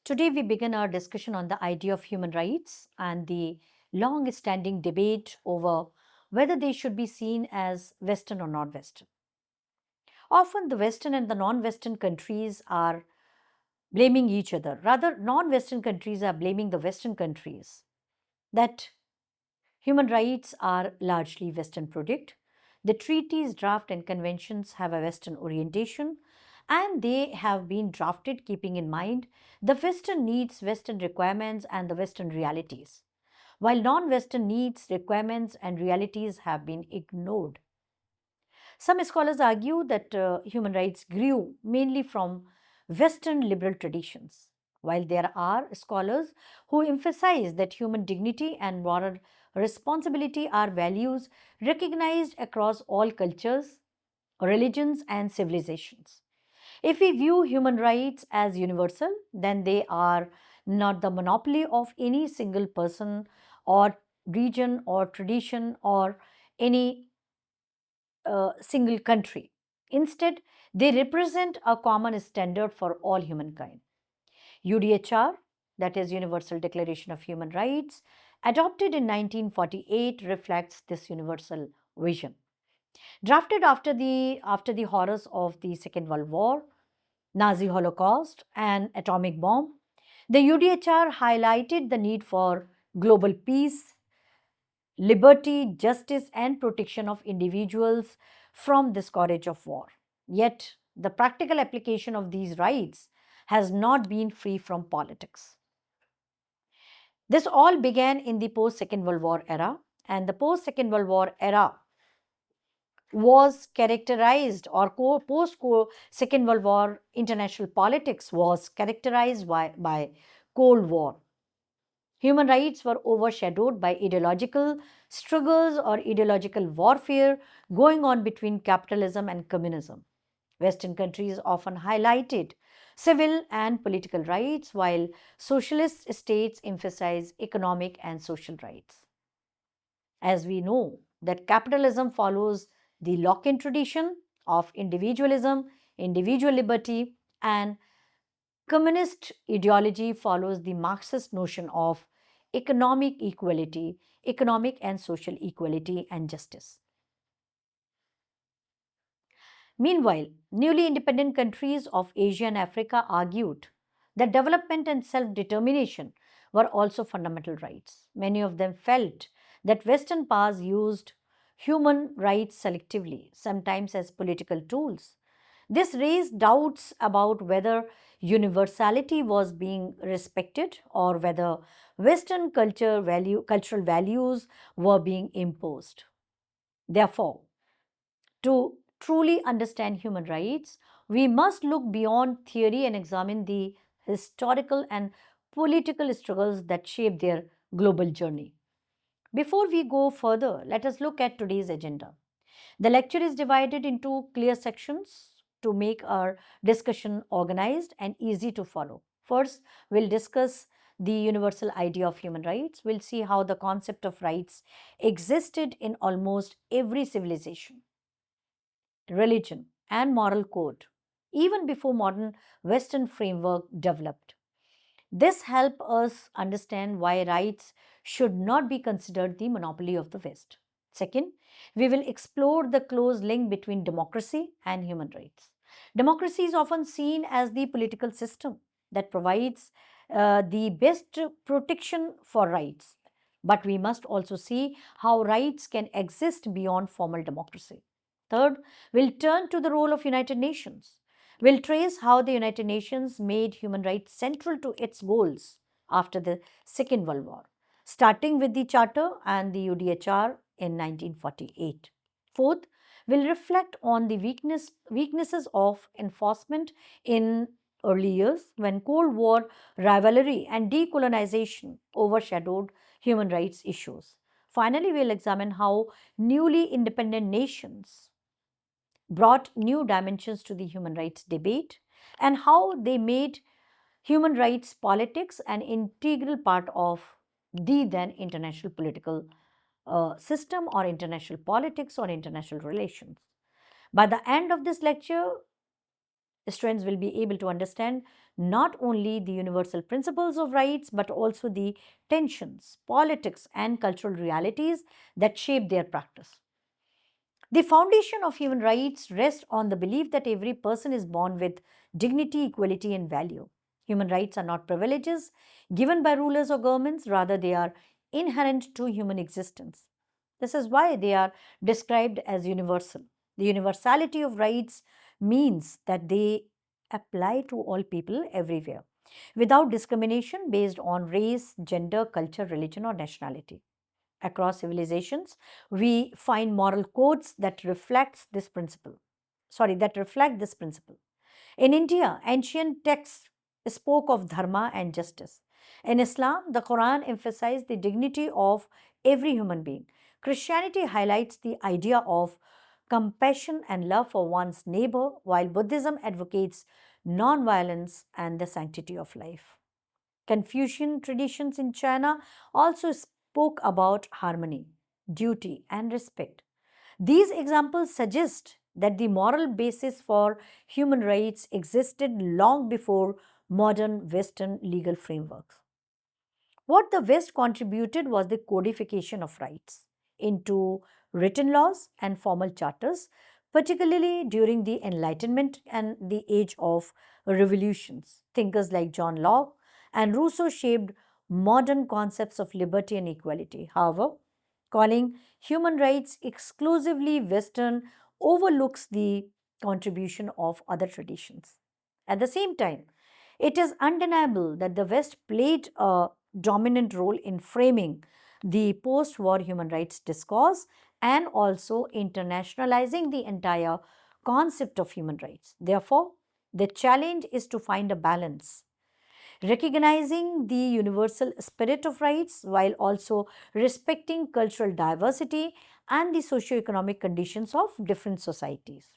Today, we begin our discussion on the idea of human rights and the long standing debate over whether they should be seen as Western or non Western. Often, the Western and the non Western countries are blaming each other. Rather, non Western countries are blaming the Western countries that human rights are largely Western product. The treaties, draft, and conventions have a Western orientation, and they have been drafted keeping in mind the Western needs, Western requirements, and the Western realities, while non Western needs, requirements, and realities have been ignored. Some scholars argue that human rights grew mainly from Western liberal traditions, while there are scholars who emphasize that human dignity and moral responsibility are values recognized across all cultures, religions, and civilizations. If we view human rights as universal, then they are not the monopoly of any single person or region or tradition or any single country. Instead, they represent a common standard for all humankind. UDHR, that is Universal Declaration of Human Rights, adopted in 1948, reflects this universal vision. Drafted after the horrors of the Second World War, Nazi Holocaust, and atomic bomb, the UDHR highlighted the need for global peace, liberty, justice, and protection of individuals from the scourge of war. Yet, the practical application of these rights has not been free from politics. This all began in the post Second World War era, and the post Second World War era was characterized, or post Second World War international politics was characterized by Cold War. Human rights were overshadowed by ideological struggles or ideological warfare going on between capitalism and communism. Western countries often highlighted civil and political rights, while socialist states emphasize economic and social rights. As we know that capitalism follows the Lockean tradition of individualism, individual liberty, and communist ideology follows the Marxist notion of economic equality, economic and social equality and justice. Meanwhile, newly independent countries of Asia and Africa argued that development and self determination were also fundamental rights. Many of them felt that Western powers used human rights selectively, sometimes as political tools. This raised doubts about whether universality was being respected or whether cultural values were being imposed. Therefore, to truly understand human rights, we must look beyond theory and examine the historical and political struggles that shape their global journey. Before we go further, let us look at today's agenda. The lecture is divided into clear sections to make our discussion organized and easy to follow. First, we'll discuss the universal idea of human rights. We'll see how the concept of rights existed in almost every civilization, religion, and moral code, even before modern Western framework developed. This helps us understand why rights should not be considered the monopoly of the West. Second, we will explore the close link between democracy and human rights. Democracy is often seen as the political system that provides the best protection for rights. But we must also see how rights can exist beyond formal democracy. Third, we'll turn to the role of United Nations. We'll trace how the United Nations made human rights central to its goals after the Second World War, starting with the Charter and the UDHR in 1948. Fourth, we'll reflect on the weaknesses of enforcement in early years when Cold War rivalry and decolonization overshadowed human rights issues. Finally, we'll examine how newly independent nations brought new dimensions to the human rights debate and how they made human rights politics an integral part of the then international political system or international politics or international relations. By the end of this lecture, Students will be able to understand not only the universal principles of rights but also the tensions, politics, and cultural realities that shape their practice. The foundation of human rights rests on the belief that every person is born with dignity, equality, and value. Human rights are not privileges given by rulers or governments, rather, they are inherent to human existence. This is why they are described as universal. The universality of rights means that they apply to all people everywhere without discrimination based on race, gender, culture, religion, or nationality. Across civilizations, we find moral codes that reflect this principle. In India, ancient texts spoke of dharma and justice. In Islam, the Quran emphasized the dignity of every human being. Christianity highlights the idea of compassion and love for one's neighbor, while Buddhism advocates non-violence and the sanctity of life. Confucian traditions in China also spoke about harmony, duty, and respect. These examples suggest that the moral basis for human rights existed long before modern Western legal frameworks. What the West contributed was the codification of rights into written laws and formal charters, particularly during the Enlightenment and the age of revolutions. Thinkers like John Locke and Rousseau shaped modern concepts of liberty and equality. However, calling human rights exclusively Western overlooks the contribution of other traditions. At the same time, it is undeniable that the West played a dominant role in framing the post war human rights discourse and also internationalizing the entire concept of human rights. Therefore, the challenge is to find a balance, recognizing the universal spirit of rights while also respecting cultural diversity and the socio-economic conditions of different societies.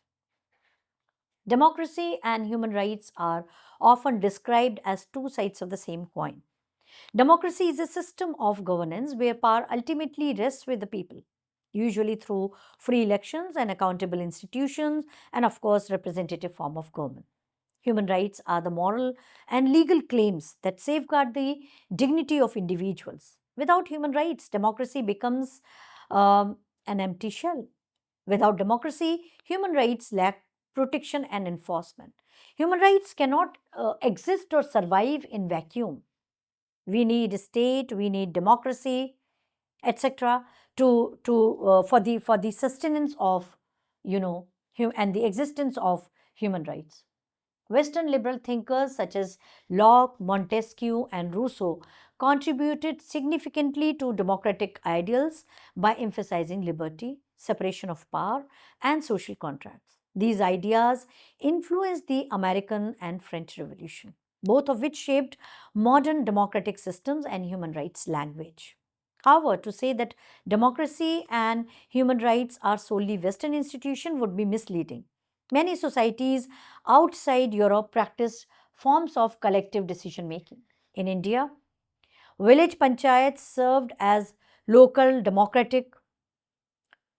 Democracy and human rights are often described as two sides of the same coin. Democracy is a system of governance where power ultimately rests with the people, usually through free elections and accountable institutions, and of course, representative form of government. Human rights are the moral and legal claims that safeguard the dignity of individuals. Without human rights, democracy becomes an empty shell. Without democracy, human rights lack protection and enforcement. Human rights cannot exist or survive in vacuum. We need state, we need democracy, etc. For the sustenance of and the existence of human rights. Western liberal thinkers such as Locke, Montesquieu, and Rousseau contributed significantly to democratic ideals by emphasizing liberty, separation of power, and social contracts. These ideas influenced the American and French Revolution, both of which shaped modern democratic systems and human rights language. However, to say that democracy and human rights are solely Western institutions would be misleading. Many societies outside Europe practice forms of collective decision making. In India, village panchayats served as local democratic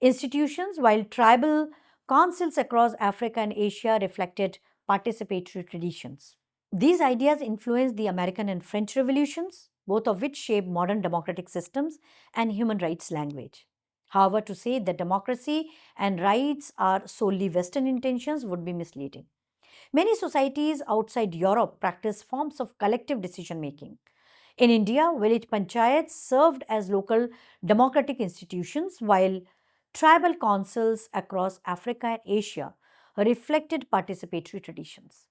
institutions, while tribal councils across Africa and Asia reflected participatory traditions. These ideas influenced the American and French revolutions, both of which shaped modern democratic systems and human rights language. However, to say that democracy and rights are solely Western intentions would be misleading. Many societies outside Europe practice forms of collective decision making. In India, village panchayats served as local democratic institutions, while tribal councils across Africa and Asia reflected participatory traditions.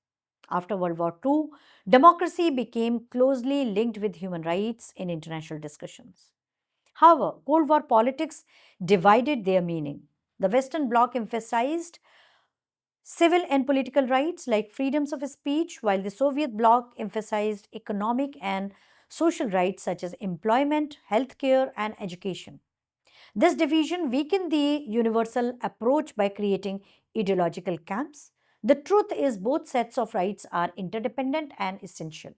After World War II, democracy became closely linked with human rights in international discussions. However, Cold War politics divided their meaning. The Western Bloc emphasized civil and political rights like freedoms of speech, while the Soviet bloc emphasized economic and social rights such as employment, healthcare, and education. This division weakened the universal approach by creating ideological camps. The truth is, both sets of rights are interdependent and essential.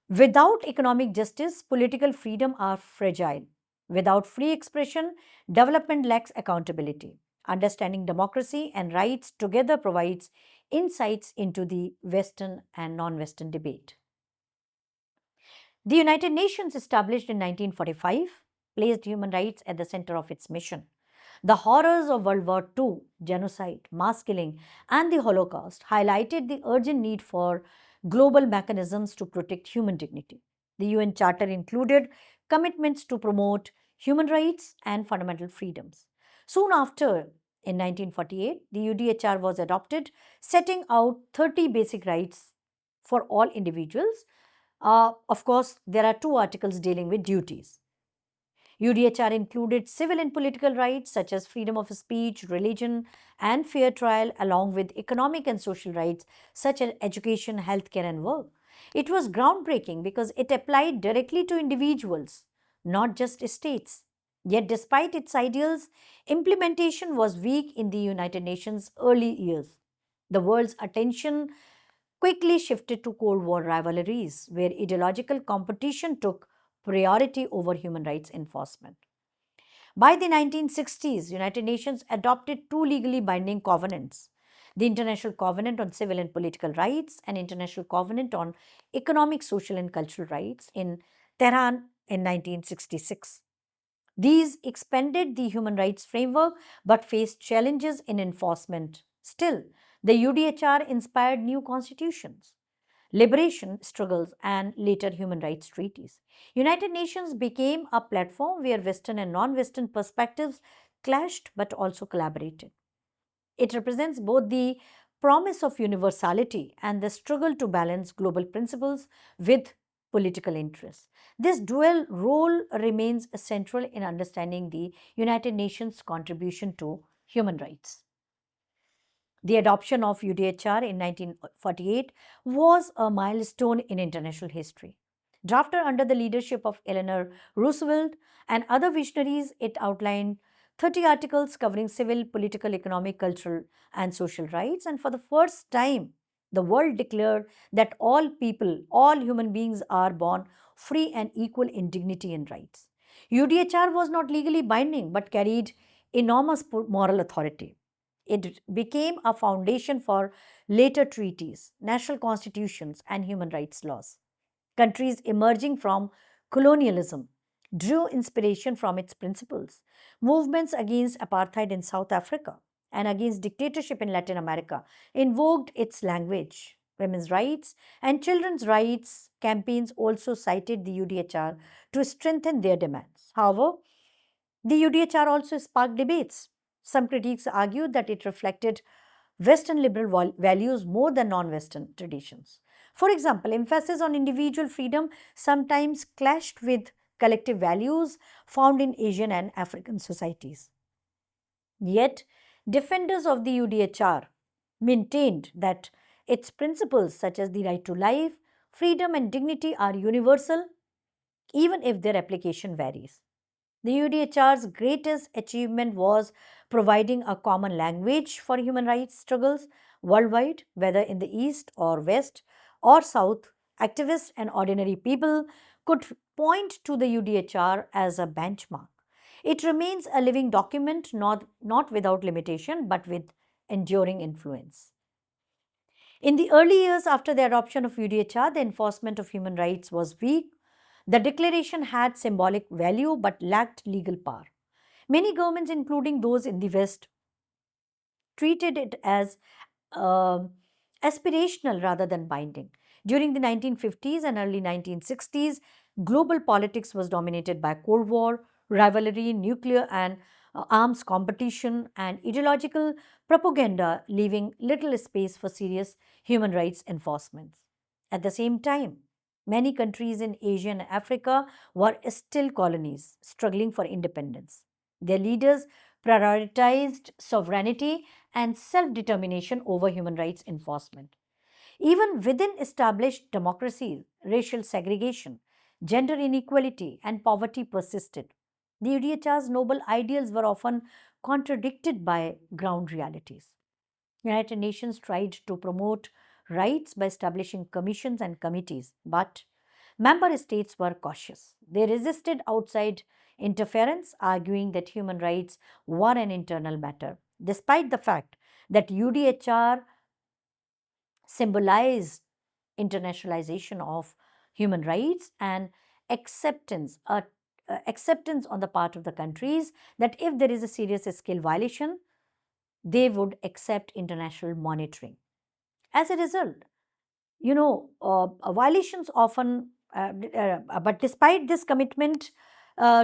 Without economic justice, political freedom are fragile. Without free expression, development lacks accountability. Understanding democracy and rights together provides insights into the Western and non Western debate. The United Nations, established in 1945, placed human rights at the center of its mission. The horrors of World War II, genocide, mass killing, and the Holocaust highlighted the urgent need for global mechanisms to protect human dignity. The UN Charter included commitments to promote human rights and fundamental freedoms. Soon after, in 1948, the UDHR was adopted, setting out 30 basic rights for all individuals. Of course, there are two articles dealing with duties. UDHR included civil and political rights such as freedom of speech, religion, and fair trial, along with economic and social rights such as education, healthcare, and work. It was groundbreaking because it applied directly to individuals, not just states. Yet, despite its ideals, implementation was weak in the United Nations' early years. The world's attention quickly shifted to Cold War rivalries, where ideological competition took priority over human rights enforcement. By the 1960s, United Nations adopted two legally binding covenants: the International Covenant on Civil and Political Rights and International Covenant on Economic, Social and Cultural Rights in Tehran in 1966. These expanded the human rights framework but faced challenges in enforcement. Still, the UDHR inspired new constitutions, liberation struggles, and later human rights treaties. United Nations became a platform where Western and non-Western perspectives clashed but also collaborated. It represents both the promise of universality and the struggle to balance global principles with political interests. This dual role remains central in understanding the United Nations' contribution to human rights. The adoption of UDHR in 1948 was a milestone in international history. Drafted under the leadership of Eleanor Roosevelt and other visionaries, it outlined 30 articles covering civil, political, economic, cultural, and social rights. And for the first time, the world declared that all people, all human beings are born free and equal in dignity and rights. UDHR was not legally binding but carried enormous moral authority. It became a foundation for later treaties, national constitutions, and human rights laws. Countries emerging from colonialism drew inspiration from its principles. Movements against apartheid in South Africa and against dictatorship in Latin America invoked its language. Women's rights and children's rights campaigns also cited the UDHR to strengthen their demands. However, the UDHR also sparked debates. Some critics argued that it reflected Western liberal values more than non Western traditions. For example, emphasis on individual freedom sometimes clashed with collective values found in Asian and African societies. Yet, defenders of the UDHR maintained that its principles, such as the right to life, freedom, and dignity, are universal, even if their application varies. The UDHR's greatest achievement was providing a common language for human rights struggles worldwide, whether in the East or West or South. Activists and ordinary people could point to the UDHR as a benchmark. It remains a living document, not without limitation, but with enduring influence. In the early years after the adoption of UDHR, the enforcement of human rights was weak. The declaration had symbolic value but lacked legal power. Many governments, including those in the West, treated it as uh, aspirational rather than binding. During the 1950s and early 1960s, global politics was dominated by Cold War, rivalry, nuclear and arms competition, and ideological propaganda, leaving little space for serious human rights enforcement. At the same time, many countries in Asia and Africa were still colonies, struggling for independence. Their leaders prioritized sovereignty and self determination over human rights enforcement. Even within established democracies, racial segregation, gender inequality, and poverty persisted. The UDHR's noble ideals were often contradicted by ground realities. United Nations tried to promote rights by establishing commissions and committees, but member states were cautious. They resisted outside interference, arguing that human rights were an internal matter. Despite the fact that UDHR symbolized internationalization of human rights and acceptance, acceptance on the part of the countries that if there is a serious scale violation, they would accept international monitoring. As a result, violations often, but despite this commitment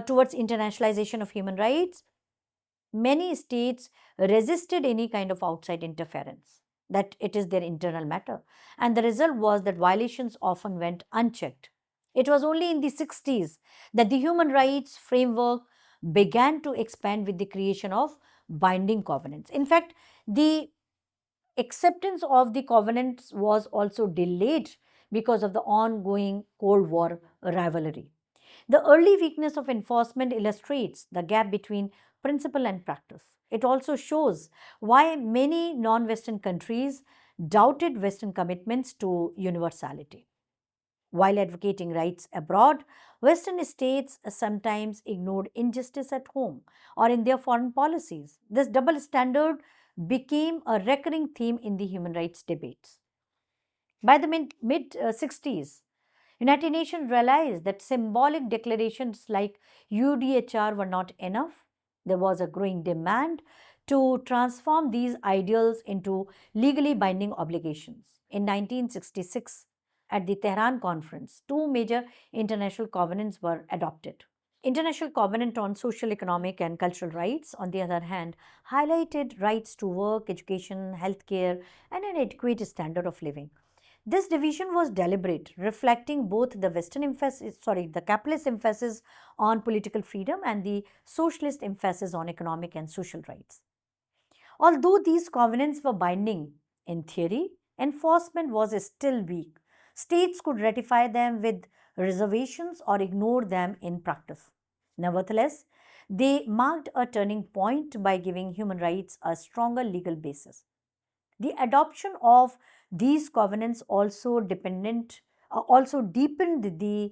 towards internationalization of human rights, many states resisted any kind of outside interference, that it is their internal matter. And the result was that violations often went unchecked. It was only in the 60s that the human rights framework began to expand with the creation of binding covenants. In fact, the acceptance of the covenants was also delayed because of the ongoing Cold War rivalry. The early weakness of enforcement illustrates the gap between principle and practice. It also shows why many non Western countries doubted Western commitments to universality. While advocating rights abroad, Western states sometimes ignored injustice at home or in their foreign policies. This double standard became a recurring theme in the human rights debates. By the mid 60s, United Nations realized that symbolic declarations like UDHR were not enough. There was a growing demand to transform these ideals into legally binding obligations. In 1966, at the Tehran Conference, two major international covenants were adopted. International Covenant on Social, Economic, and Cultural Rights, on the other hand, highlighted rights to work, education, healthcare, and an adequate standard of living. This division was deliberate, reflecting both the the capitalist emphasis on political freedom and the socialist emphasis on economic and social rights. Although these covenants were binding in theory, enforcement was still weak. States could ratify them with reservations or ignore them in practice. Nevertheless, they marked a turning point by giving human rights a stronger legal basis. The adoption of these covenants also deepened the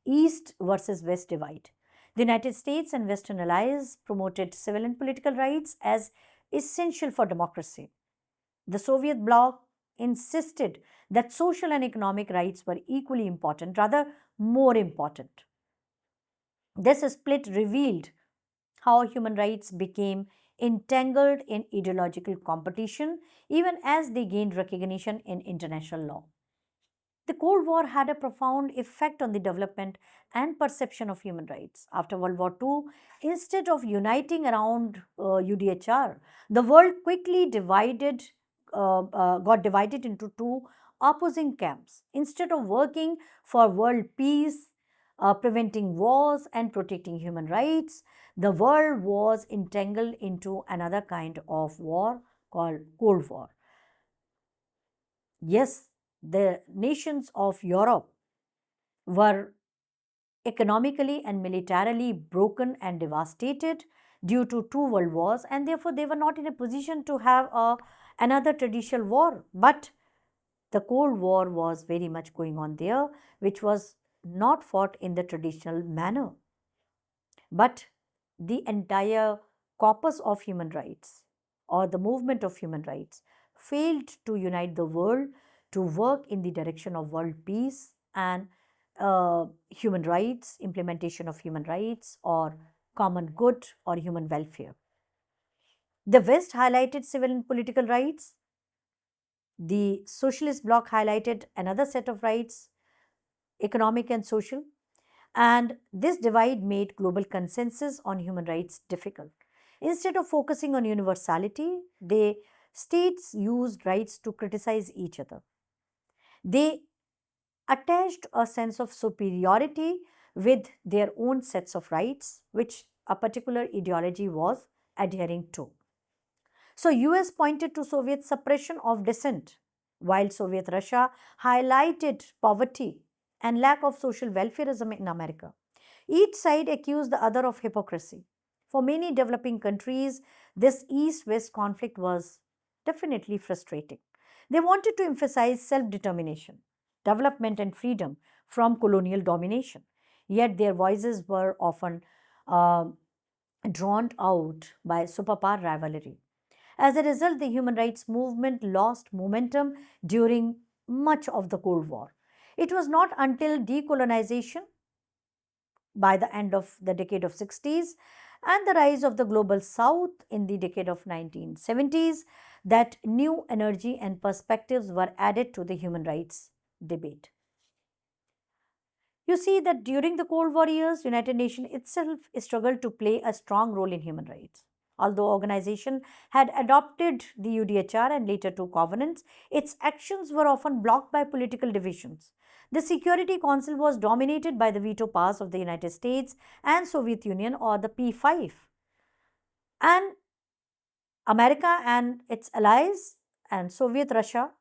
East versus West divide. The United States and Western allies promoted civil and political rights as essential for democracy. The Soviet bloc insisted that social and economic rights were equally important, rather more important. This split revealed how human rights became entangled in ideological competition even as they gained recognition in international law. The Cold War had a profound effect on the development and perception of human rights. After World War II, instead of uniting around UDHR, the world got divided into two opposing camps. Instead of working for world peace, preventing wars, and protecting human rights, the world was entangled into another kind of war called Cold War. Yes, the nations of Europe were economically and militarily broken and devastated due to two world wars, and therefore they were not in a position to have another traditional war. But the Cold War was very much going on there, which was not fought in the traditional manner. But the entire corpus of human rights or the movement of human rights failed to unite the world to work in the direction of world peace and human rights, implementation of human rights, or common good or human welfare. The West highlighted civil and political rights. The socialist bloc highlighted another set of rights, economic and social. And this divide made global consensus on human rights difficult. Instead of focusing on universality, the states used rights to criticize each other. They attached a sense of superiority with their own sets of rights, which a particular ideology was adhering to. So, US pointed to Soviet suppression of dissent, while Soviet Russia highlighted poverty and lack of social welfareism in America. Each side accused the other of hypocrisy. For many developing countries, this East West conflict was definitely frustrating. They wanted to emphasize self determination, development, and freedom from colonial domination. Yet their voices were often uh, drawn out by superpower rivalry. As a result, the human rights movement lost momentum during much of the Cold War. It was not until decolonization by the end of the decade of 60s and the rise of the global south in the decade of 1970s that new energy and perspectives were added to the human rights debate. You see that during the Cold War years, United Nations itself struggled to play a strong role in human rights. Although organization had adopted the UDHR and later two covenants, its actions were often blocked by political divisions. The Security Council was dominated by the veto powers of the United States and Soviet Union, or the P5. And America and its allies and Soviet Russia,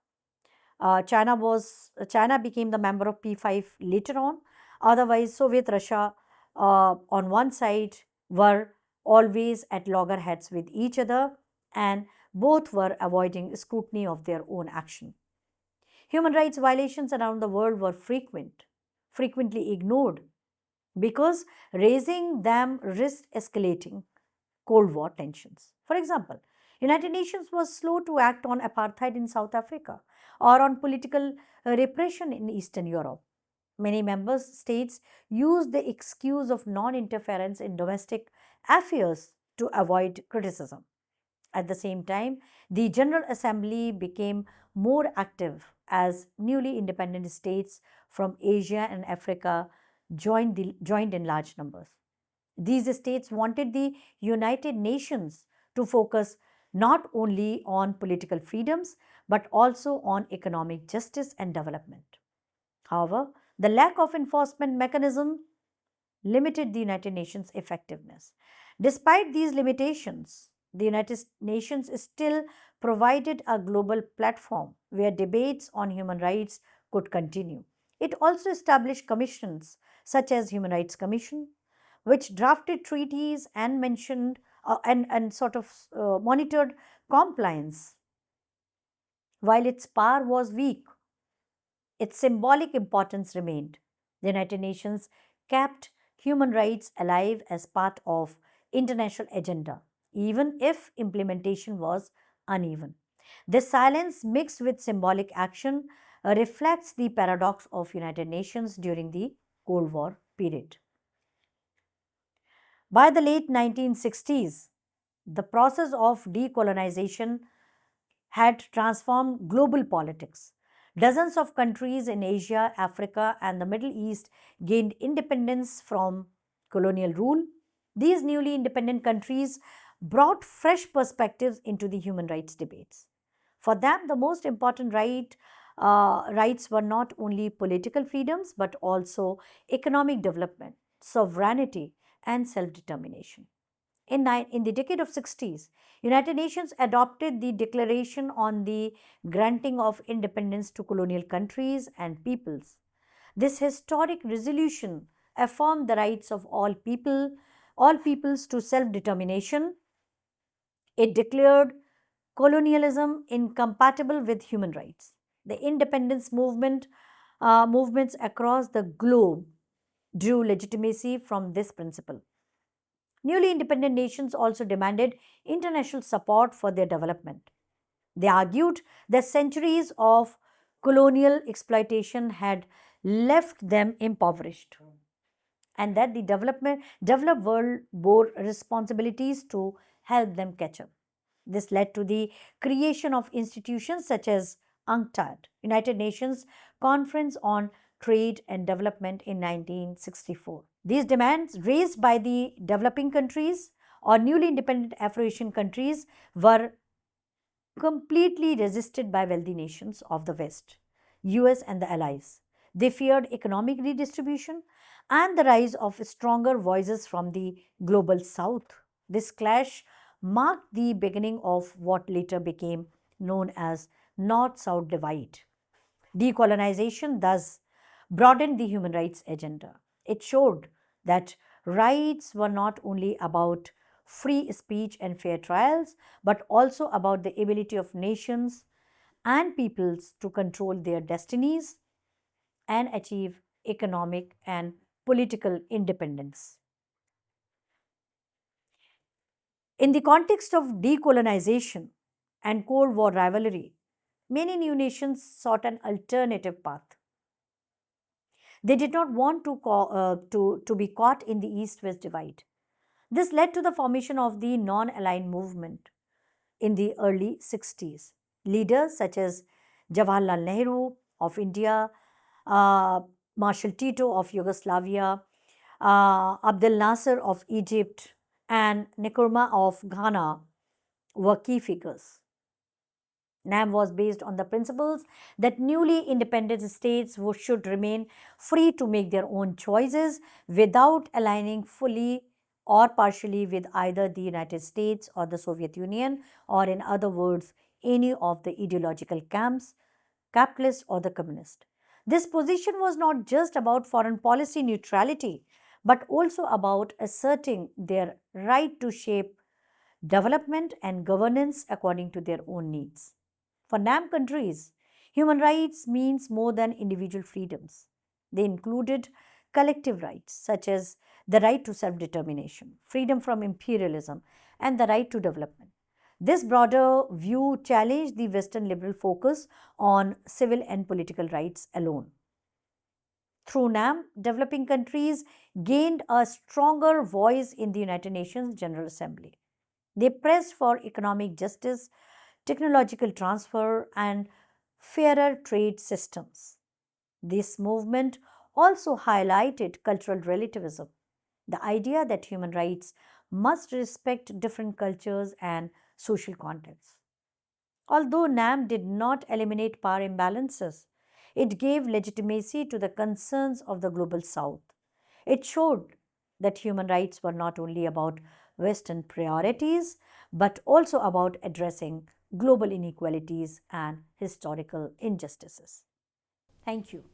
China became the member of P5 later on. Otherwise, Soviet Russia on one side were always at loggerheads with each other, and both were avoiding scrutiny of their own action. Human rights violations around the world were frequently ignored because raising them risked escalating Cold War tensions. For example, United Nations was slow to act on apartheid in South Africa or on political repression in Eastern Europe. Many member states used the excuse of non-interference in domestic affairs to avoid criticism. At the same time, the General Assembly became more active as newly independent states from Asia and Africa joined in large numbers. These states wanted the United Nations to focus not only on political freedoms but also on economic justice and development. However, the lack of enforcement mechanism limited the United Nations' effectiveness. Despite these limitations, the United Nations still provided a global platform where debates on human rights could continue. It also established commissions such as Human Rights Commission, which drafted treaties and mentioned and sort of monitored compliance. While its power was weak, its symbolic importance remained. The United Nations kept human rights alive as part of international agenda, even if implementation was uneven. This silence mixed with symbolic action reflects the paradox of United Nations during the Cold War period. By the late 1960s, the process of decolonization had transformed global politics. Dozens of countries in Asia, Africa, and the Middle East gained independence from colonial rule. These newly independent countries brought fresh perspectives into the human rights debates. For them, the most important rights were not only political freedoms but also economic development, sovereignty, and self determination. In the decade of 60s, United Nations adopted the Declaration on the Granting of Independence to Colonial Countries and Peoples. This historic resolution affirmed the rights of all peoples to self-determination. It declared colonialism incompatible with human rights. The movements across the globe drew legitimacy from this principle. Newly independent nations also demanded international support for their development. They argued that centuries of colonial exploitation had left them impoverished and that the developed world bore responsibilities to help them catch up. This led to the creation of institutions such as UNCTAD, United Nations Conference on Trade and Development in 1964. These demands raised by the developing countries or newly independent Afro-Asian countries were completely resisted by wealthy nations of the West, US and the Allies. They feared economic redistribution and the rise of stronger voices from the global South. This clash marked the beginning of what later became known as North South divide. Decolonization thus broadened the human rights agenda. It showed that rights were not only about free speech and fair trials, but also about the ability of nations and peoples to control their destinies and achieve economic and political independence. In the context of decolonization, and Cold War rivalry, many new nations sought an alternative path. They did not want to be caught in the East West divide. This led to the formation of the non aligned movement in the early 60s. Leaders such as Jawaharlal Nehru of India, uh, Marshal Tito of Yugoslavia, Abdel Nasser of Egypt, and Nkrumah of Ghana were key figures. NAM was based on the principles that newly independent states should remain free to make their own choices without aligning fully or partially with either the United States or the Soviet Union, or in other words, any of the ideological camps, capitalist or the communist. This position was not just about foreign policy neutrality, but also about asserting their right to shape development and governance according to their own needs. For NAM countries, human rights means more than individual freedoms. They included collective rights such as the right to self determination, freedom from imperialism, and the right to development. This broader view challenged the Western liberal focus on civil and political rights alone. Through NAM, developing countries gained a stronger voice in the United Nations General Assembly. They pressed for economic justice, technological transfer, and fairer trade systems. This movement also highlighted cultural relativism, the idea that human rights must respect different cultures and social contexts. Although NAM did not eliminate power imbalances, it gave legitimacy to the concerns of the global south. It showed that human rights were not only about Western priorities, but also about addressing global inequalities and historical injustices. Thank you.